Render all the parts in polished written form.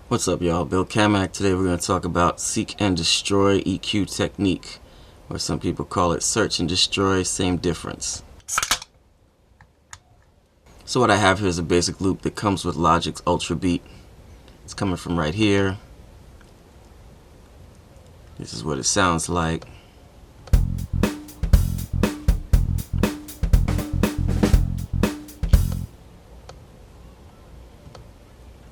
What's up, y'all? Bill Cammack. Today we're going to talk about seek and destroy EQ technique, or some people call it search and destroy, same difference. So what I have here is a basic loop that comes with Logic's Ultra Beat. It's coming from right here. This is what it sounds like.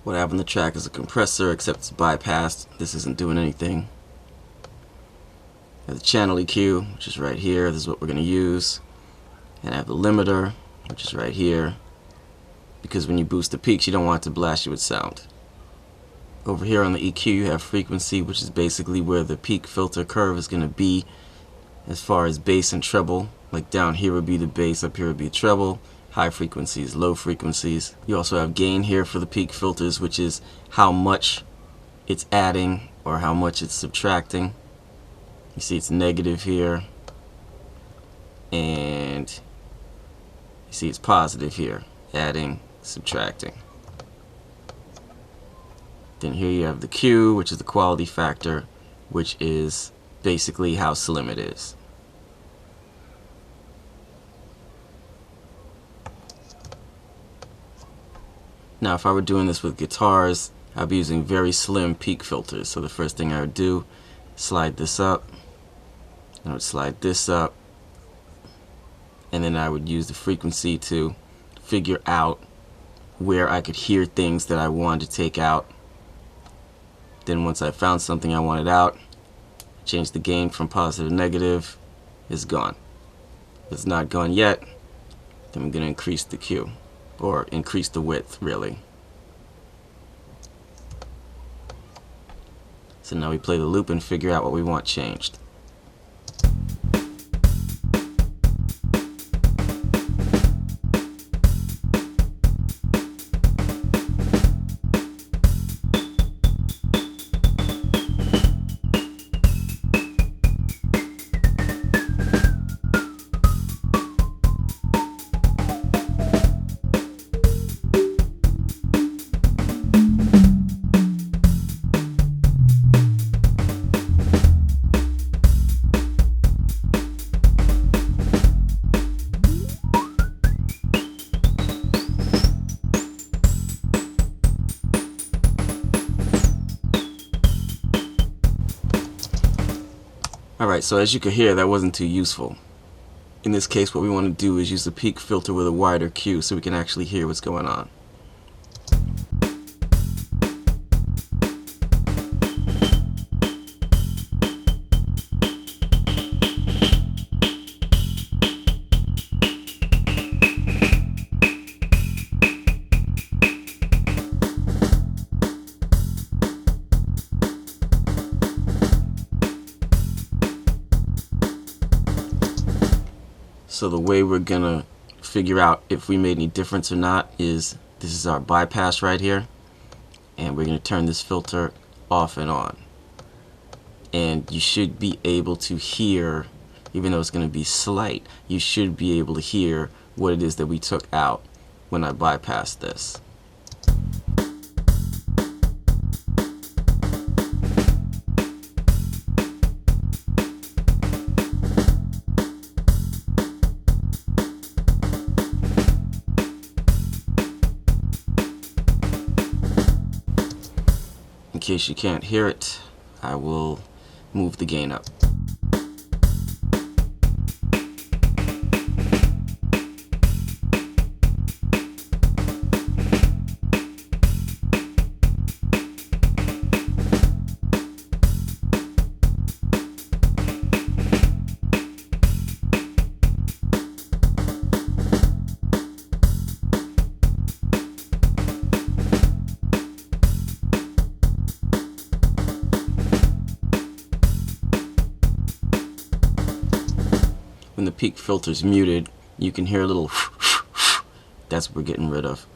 What I have on the track is a compressor, except it's bypassed. This isn't doing anything. I have the channel EQ, which is right here. This is what we're going to use. And I have the limiter, which is right here. Because when you boost the peaks, you don't want it to blast you with sound. Over here on the EQ, you have frequency, which is basically where the peak filter curve is going to be as far as bass and treble. Like down here would be the bass, up here would be treble. High frequencies, low frequencies. You also have gain here for the peak filters, which is how much it's adding or how much it's subtracting. You see it's negative here, and you see it's positive here, adding, subtracting. Then here you have the Q, which is the quality factor, which is basically how slim it is. Now if I were doing this with guitars, I'd be using very slim peak filters. So the first thing I would do, slide this up, and I would slide this up, and then I would use the frequency to figure out where I could hear things that I wanted to take out. Then once I found something I wanted out, change the gain from positive to negative, it's gone. If it's not gone yet, then I'm going to increase the Q. Or increase the width, really. So now we play the loop and figure out what we want changed. Alright, so as you can hear, that wasn't too useful. In this case, what we want to do is use the peak filter with a wider Q so we can actually hear what's going on. So the way we're gonna figure out if we made any difference or not is, this is our bypass right here, and we're gonna turn this filter off and on. And you should be able to hear, even though it's gonna be slight, you should be able to hear what it is that we took out when I bypassed this. In case you can't hear it, I will move the gain up. When the peak filter is muted, you can hear a little that's what we're getting rid of.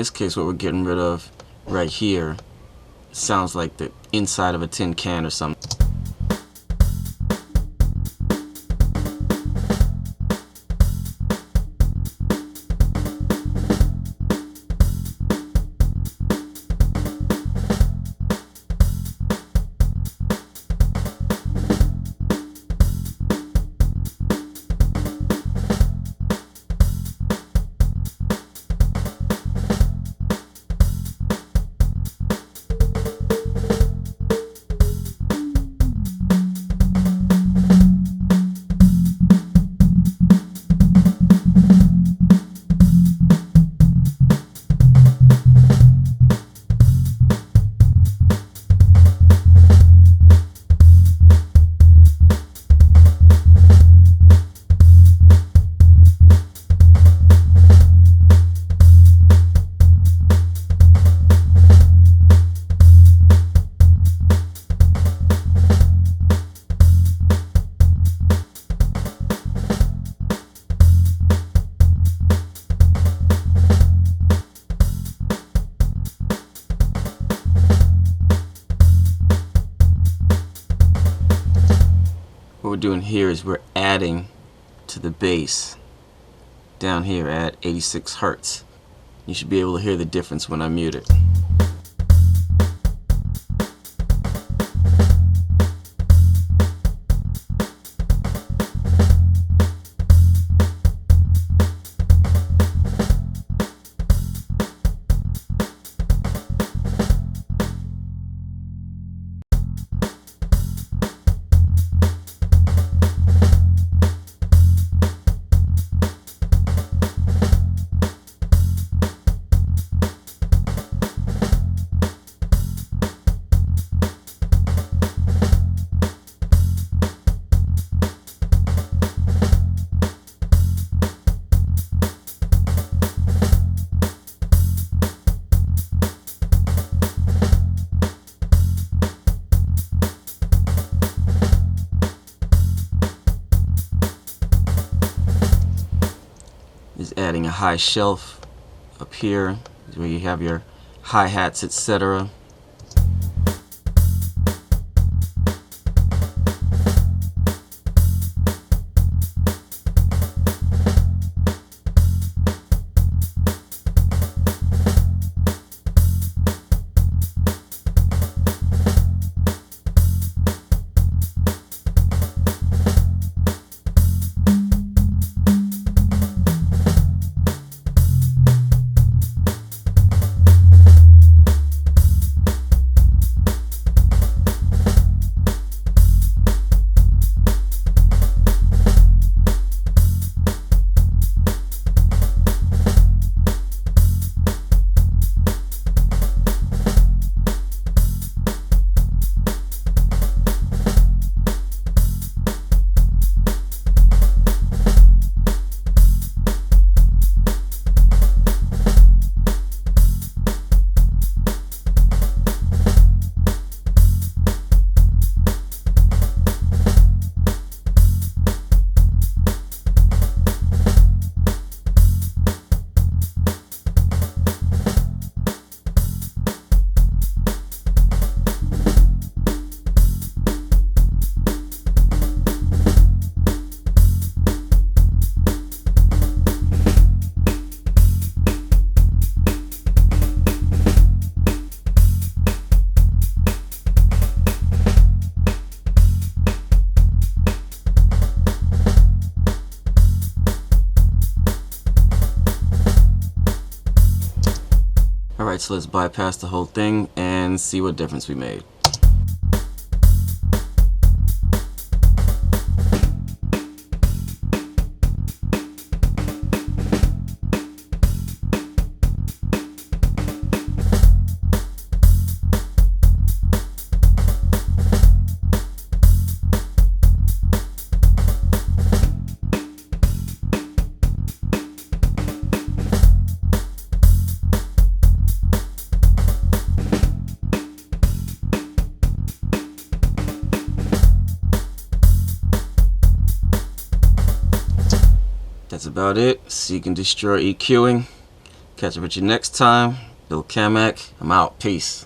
this case, what we're getting rid of right here sounds like the inside of a tin can or something. What we're doing here is we're adding to the bass down here at 86 Hertz. You should be able to hear the difference when I mute it. Is adding a high shelf up here where you have your hi-hats, etc. Alright, so let's bypass the whole thing and see what difference we made. That's about it. Seek and destroy EQing. Catch up with you next time. Bill Cammack. I'm out. Peace.